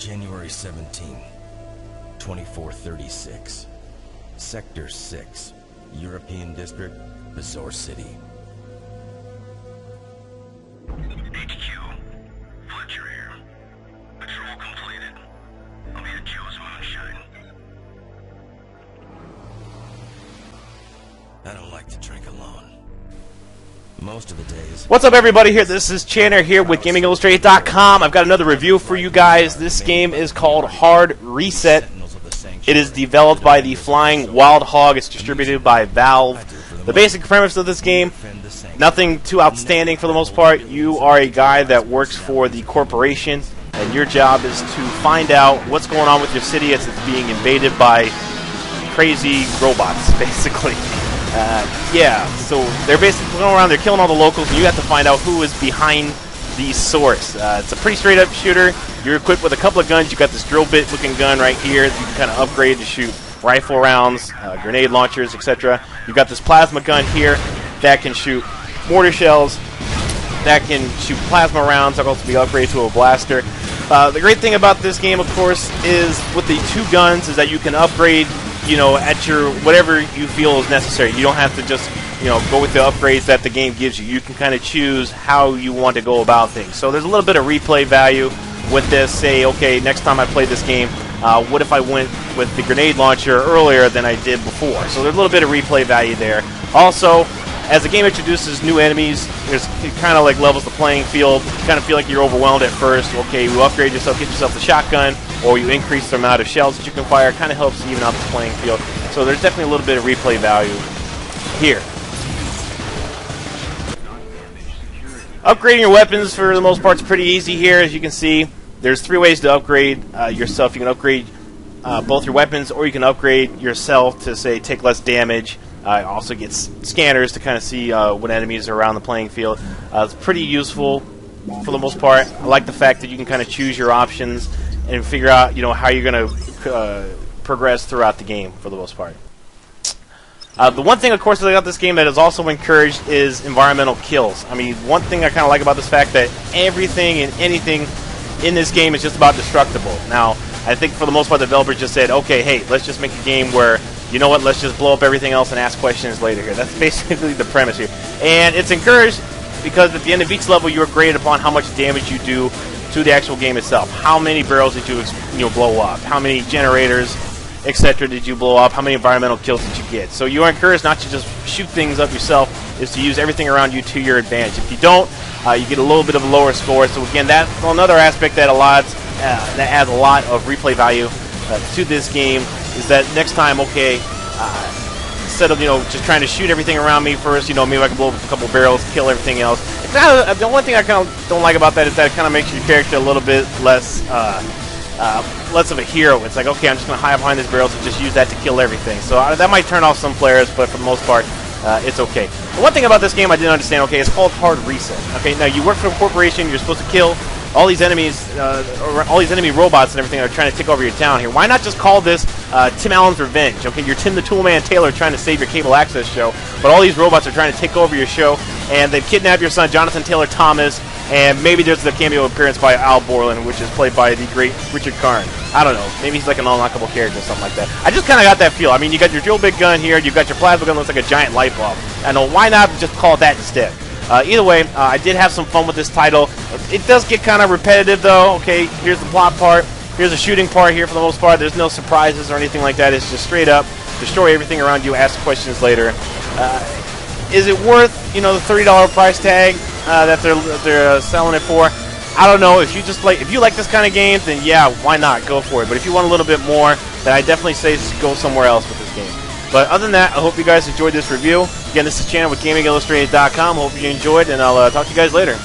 January 17, 2436. Sector 6, European District, Bazaar City. HQ, Fletcher here. Patrol completed. I'll be at Joe's Moonshine. I don't like to drink alone. Most of the days. What's up, everybody? This is Channer here with GamingIllustrated.com. I've got another review for you guys. This game is called Hard Reset. It is developed by the Flying Wild Hog. It's distributed by Valve. The basic premise of this game, nothing too outstanding for the most part. You are a guy that works for the corporation, and your job is to find out what's going on with your city as it's being invaded by crazy robots, basically. So they're basically going around, they're killing all the locals, and you have to find out who is behind the source. It's a pretty straight up shooter. You're equipped with a couple of guns. You got this drill bit looking gun right here that you can kind of upgrade to shoot rifle rounds, grenade launchers, etc. You've got this plasma gun here that can shoot mortar shells, that can shoot plasma rounds, that can also be upgraded to a blaster. The great thing about this game, of course, is with the two guns is that you can upgrade, you know, at your whatever you feel is necessary. You don't have to just, you know, go with the upgrades that the game gives you. You can kind of choose how you want to go about things. So there's a little bit of replay value with this. Say, okay, next time I play this game, what if I went with the grenade launcher earlier than I did before? So there's a little bit of replay value there. Also, as the game introduces new enemies, it kind of like levels the playing field. You kind of feel like you're overwhelmed at first. Okay, you upgrade yourself, get yourself the shotgun, or you increase the amount of shells that you can fire. It kind of helps even out the playing field. So there's definitely a little bit of replay value here. Upgrading your weapons, for the most part, is pretty easy here. As you can see, there's three ways to upgrade yourself. You can upgrade both your weapons, or you can upgrade yourself to, say, take less damage. Also gets scanners to kind of see what enemies are around the playing field. It's pretty useful for the most part. I like the fact that you can kind of choose your options and figure out, you know, how you're going to progress throughout the game for the most part. The one thing, of course, about this game that is also encouraged is environmental kills. I mean, one thing I kind of like about this fact that everything and anything in this game is just about destructible. Now, I think for the most part, the developers just said, okay, hey, let's just make a game where, you know what, let's just blow up everything else and ask questions later here. That's basically the premise here. And it's encouraged because at the end of each level, you are graded upon how much damage you do to the actual game itself. How many barrels did you blow up? How many generators, etc. did you blow up? How many environmental kills did you get? So you are encouraged not to just shoot things up yourself, is to use everything around you to your advantage. If you don't, you get a little bit of a lower score. So again, that's another aspect that that adds a lot of replay value to this game, is that next time, okay, instead of, you know, just trying to shoot everything around me first, you know, maybe I can blow up a couple barrels, kill everything else. It's kind of, the one thing I kind of don't like about that is that it kind of makes your character a little bit less of a hero. It's like, okay, I'm just going to hide behind this barrel and just use that to kill everything. So that might turn off some players, but for the most part, it's okay. The one thing about this game I didn't understand, okay, it's called Hard Reset. Okay, now you work for a corporation, you're supposed to kill all these enemies, all these enemy robots and everything that are trying to take over your town here. Why not just call this Tim Allen's Revenge? Okay, you're Tim the Toolman Taylor trying to save your cable access show, but all these robots are trying to take over your show, and they've kidnapped your son, Jonathan Taylor Thomas, and maybe there's the cameo appearance by Al Borland, which is played by the great Richard Karn. I don't know. Maybe he's like an unlockable character or something like that. I just kind of got that feel. I mean, you got your drill bit gun here, you've got your plasma gun, looks like a giant light bulb. I know, why not just call it that instead? Either way, I did have some fun with this title. It does get kind of repetitive, though. Okay, here's the plot part. Here's the shooting part here for the most part. There's no surprises or anything like that. It's just straight up destroy everything around you, ask questions later. Is it worth, you know, the $30 price tag that they're selling it for? I don't know. If you like this kind of game, then yeah, why not? Go for it. But if you want a little bit more, then I definitely say just go somewhere else with this game. But other than that, I hope you guys enjoyed this review. Again, this is Channer with GamingIllustrated.com. Hope you enjoyed, and I'll talk to you guys later.